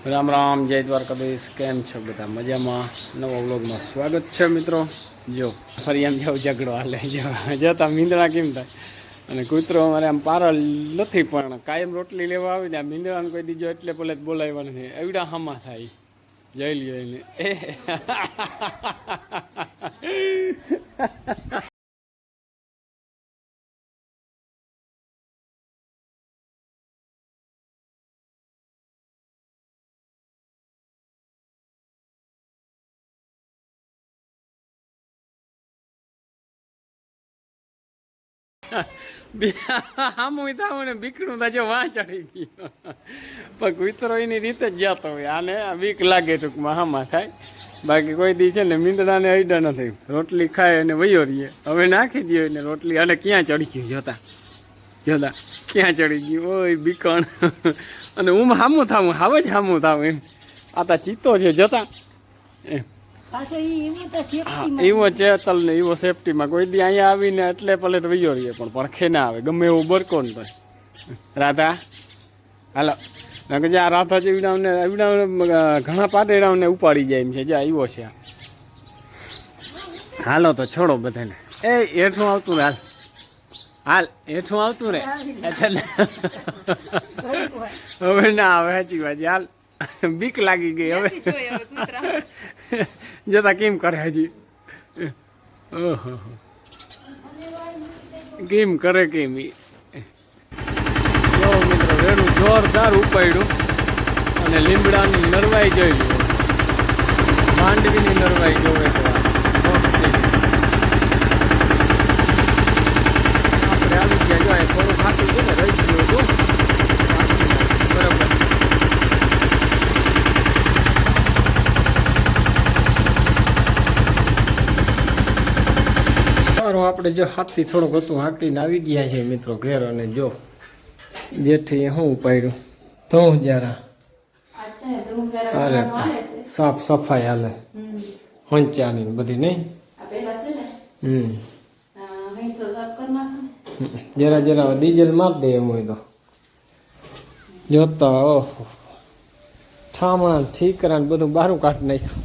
રામ રામ, જય દ્વારકાધીશ. કેમ છો બધા? મજામાં? નવા વ્લોગમાં સ્વાગત છે મિત્રો. જો ફરી એમ જાવ ઝઘડો હાલે જતા મીંદડા કેમ થાય. અને કૂતરો અમારે આમ પારલ નથી પણ કાયમ રોટલી લેવા આવી ને આ મીંદડાને કોઈ દીજો એટલે પેલે બોલાવવા નથી. એવડા હામાં થાય જઈ લ્યો એને આમું થાવું ને બીકણું તાજો વાં ચડી ગયું પણ કૂતરો એની રીતે જ જતો હોય. આને બીક લાગે ટૂંકમાં હામાં થાય. બાકી કોઈ દી છે ને મીંદડાને અડ્યા નથી. રોટલી ખાય અને વયો રહીએ. હવે નાખી દઈએ ને રોટલી અને ક્યાં ચડી ગયું જોતા જોતા ક્યાં ચડી ગયું ઓય બીકણ અને હું હામું થાવું હાવ જ હામું થાવું એમ. આ તા ચિત્તો છે જતા એમ એવો ચેતલ ને એવો સેફટીમાં કોઈ દી અહીંયા આવીને એટલે ભલે તો વયો રહીએ પણ પડખે ના આવે ગમે એવું બરકો ને તો રાધા હાલો કે જે આ રાધા જેવીડાને ઘણા પાટેડાઓને ઉપાડી જાય એમ છે જે આવ્યો છે. હાલો તો છોડો બધાને એ હેઠું આવતું ને હાલ હાલ હેઠું આવતું ને હવે ના આવે સાચી વાત હાલ બીક લાગી ગઈ હવે જતા કેમ કરે હજી ઓહો કેમ કરે કેમ જો મિત્રો વેરું જોરદાર ઉપાડ્યું અને લીમડાની નરવાઈ જોઈ લો માંડવીની નરવાઈ જોવે તો આપણે આવી ગયા જો થોડું ખાતું છે ને રહી ગયું હતું બરાબર. આપણે જો હાથથી થોડુંક હતું હાંકીને આવી ગયા છે મિત્રો ઘેર. અને જો જેઠી શું ઉપાડ્યું તો જરા અરે સાફ સફાઈ હાલે હોંચાની બધી નહીં જરા જરા ડીઝલ માર દે એમ હોય તો જોતા ઓહો ઠામણા ઠીકરા ને બધું બહારું કાઢી નાખ્યું.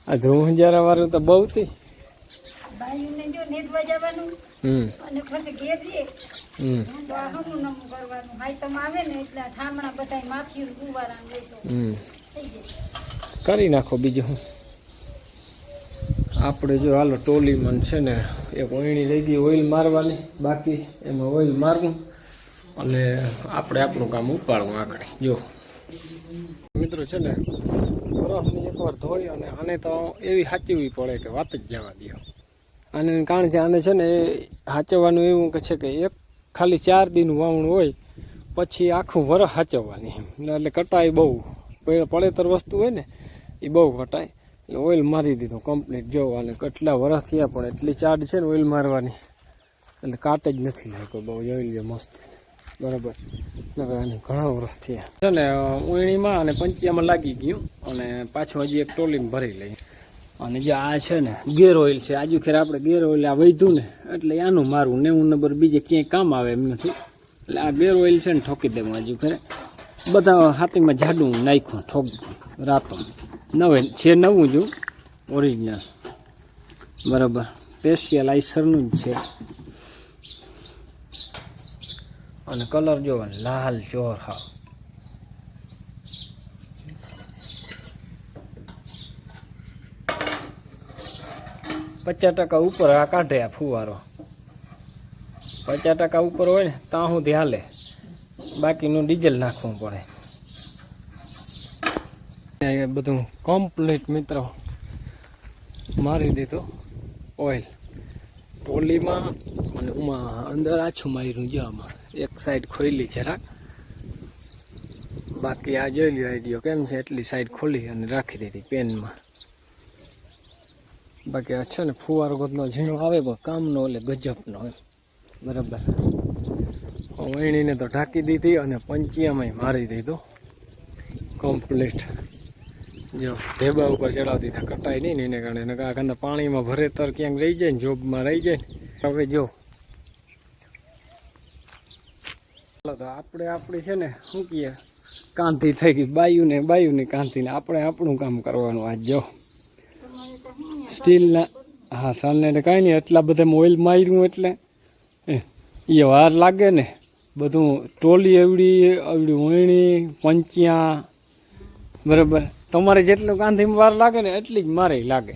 આ ધૂમ જરા વાળું તો બહુ થી કરી નાખો. બીજું હું આપણે જો હાલો ટોલીમાં છે ને એક ઓયણી લઈ ગઈ ઓઇલ મારવાની બાકી એમાં ઓઇલ મારવું અને આપણે આપણું કામ ઉપાડવું આગળ. જો મિત્રો છે ને બરફની એકવાર ધોઈ અને આને તો એવી સાચવવી પડે કે વાત જ જવા દો. આને કારણ છે આને છે ને એ સાચવવાનું એવું કે છે કે એક ખાલી 4 દીનું વાવણું હોય પછી આખું વરસ સાચવવાની એટલે કટાય બહુ પડેતર વસ્તુ હોય ને એ બહુ કટાય. એટલે ઓઇલ મારી દીધું કમ્પ્લીટ. જો અને કેટલા વરસ થયા પણ એટલી ચાડ છે ને ઓઇલ મારવાની એટલે કાટ જ નથી લાગ્યો બહુ. જોઈ લે મસ્ત બરાબર. આને ઘણા વર્ષ થયા છે ને ઉણીમાં અને પંચિયામાં લાગી ગયું અને પાછું હજી એક ટોલીમાં ભરી લઈ. અને જે આ છે ને ગેર ઓઇલ છે આજુ ખેર આપણે ગેર ઓઇલ આ વધ્યું ને એટલે આનું મારવું 90 નંબર બીજે ક્યાંય કામ આવે એમ નથી. એટલે આ ગેર ઓઇલ છે ને ઠોકી દેવું આજુ ખેરે બધા હાથીમાં જાડું નાખ્યું ઠોક રાતો નવે છે નવું જ ઓરિજિનલ બરાબર સ્પેશિયલ આઈસરનું જ છે. અને કલર જોવા લાલ ચોર હા 50% ઉપર આ કાઢે આ ફુવારો 50% ઉપર હોય ને ત્યાં સુધી હાલે બાકીનું ડીઝલ નાખવું પડે. એ બધું કમ્પ્લીટ મિત્રો મારી દીધું ઓઇલ ટોલીમાં અને ઉમાં અંદર આછું માર્યું જો આમાં એક સાઈડ ખોલી જરાક બાકી આ જોઈ લ્યો આઈડિયો કેમ છે એટલી સાઈડ ખોલી અને રાખી દીધી પેનમાં. બાકી આ છે ને ફુવારો ગોતનો ઝીણો આવે પણ કામનો એટલે ગજબનો હોય બરાબર. વણીને તો ઢાંકી દીધી અને પંચિયામાં મારી દીધું કમ્પ્લીટ. જો ઢેબા ઉપર ચડાવી દીધા કટાય નહીં ને એને કારણે આખા પાણીમાં ભરેતર ક્યાંક રહી જાય ને જોબમાં રહી જાય ને. હવે જો ચાલો તો આપણે છે ને શું કહીએ કાંતિ થઈ ગઈ બાયુને કાંતિને આપણે આપણું કામ કરવાનું આજ જો સ્ટીલના હા સાલને કાંઈ નહીં એટલા બધા ઓઇલ માર્યું એટલે એ વાર લાગે ને બધું ટોલી એવડી વણી પંચ્યા બરાબર તમારે જેટલું કાંધીમાં વાર લાગે ને એટલી જ મારે લાગે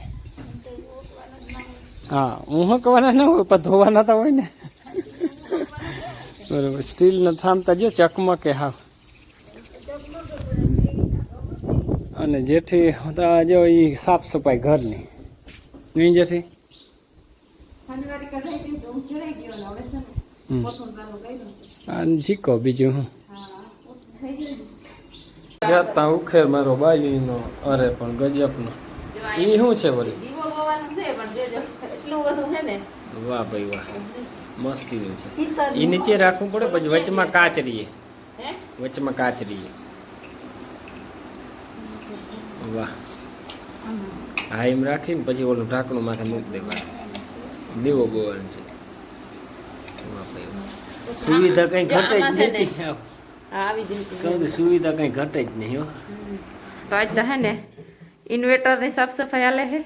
હા હું હકવાના ના હોય પણ ધોવાના તો હોય ને બરાબર સ્ટીલનો થામતા જો ચકમકે હા અને જેથી જો એ સાફ સફાઈ ઘરની નહીં જેથી શીખો બીજું હું ત્યાં ઉખેર મારો બાયુનો અરે પણ ગજબનો એ શું છે વળી વાહ ભાઈ વાહ મસ્તીનું છે એ નીચે રાખવું પડે પછી વચમાં કાચ રહીએ વાહ હા એમ રાખીને પછી ઓલું ઢાંકણું માથે મૂકી દેવા દીવો ગોવાનું છે સુવિધા કઈ ઘટે જ નહીં સુવિધા કઈ ઘટે જ નહીં તો આજ તો હે ને ઇન્વેટરની સાફ સફાઈ હાલે છે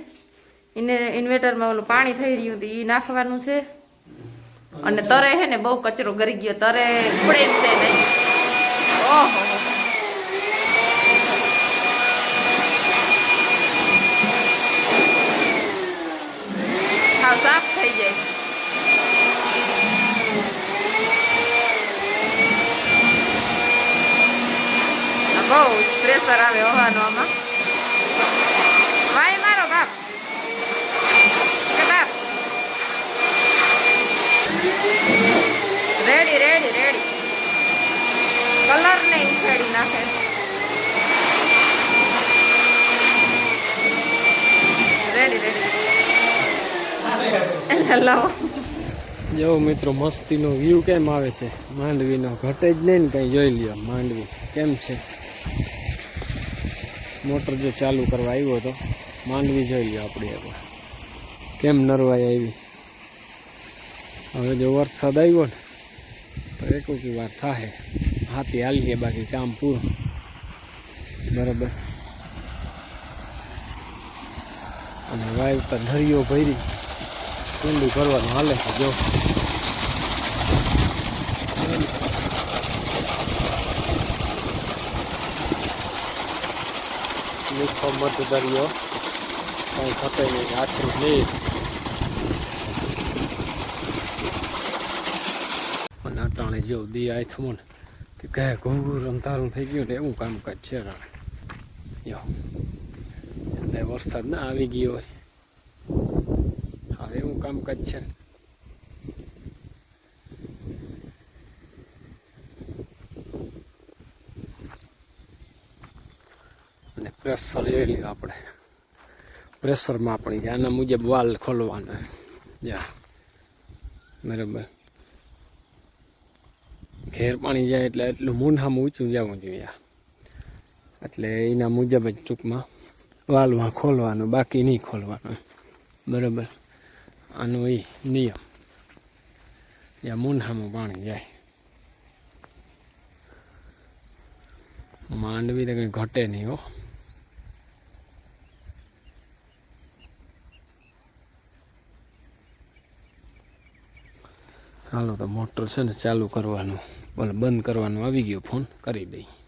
ઇન્વેટરમાં ઓલું પાણી થઈ રહ્યું હતું એ નાખવાનું છે અને તરે હે ને બહુ કચરો ગરી ગયો તરે ઉપડે એમ છે નહીં ઓહો સાફ થઈ જાય બહુ પ્રેશર આવે ઓહાનો આમાં વાય મારો બાપ કે બાપ રેડી કલર ને ઉખેડી નાખે રેડી લાવો જો મિત્રો મસ્તીનો વ્યૂ કેમ આવે છે માંડવીનો ઘટે જ નહીં ને કંઈ જોઈ લ્યો માંડવી કેમ છે મોટર જો ચાલુ કરવા આવ્યો તો માંડવી જોઈ લ્યો આપણે કેમ નરવાઈ આવી હવે જો વરસાદ આવ્યો ને તો એકોકી વાર થાય હાથી હાલીએ બાકી કામ પૂરું બરાબર અને વાવતા ધરીઓ ભરી કુંડી ભરવાનું હાલે છે જો મીઠો મધ દરિયો કંઈ ઘટે નહીં આખરી નહીં અને અટાણે જો દી આથમો ને તે કહે ઘૂંઘું અંધારું થઈ ગયું ને એવું કામકાજ છે રાણે જો એટલે વરસાદ ના આવી ગયો હોય હવે એવું કામકાજ છે અને પ્રેશર એ લ્યો આપણે પ્રેશરમાં આપણી આના મુજબ વાલ ખોલવાના જા બરાબર ઘેર પાણી જાય એટલે એટલું મૂંઢામાં ઊંચું જવું જોઈએ એટલે એના મુજબ જ ટૂંકમાં વાલમાં ખોલવાનું બાકી નહીં ખોલવાનું બરાબર આનો એ નિયમ જ્યાં મૂંઢામાં પાણી જાય માંડવી તો કંઈ ઘટે નહીં હો હાલો તો મોટર છે ને ચાલુ કરવાનું બોલે બંધ કરવાનું આવી ગયો ફોન કરી દઈ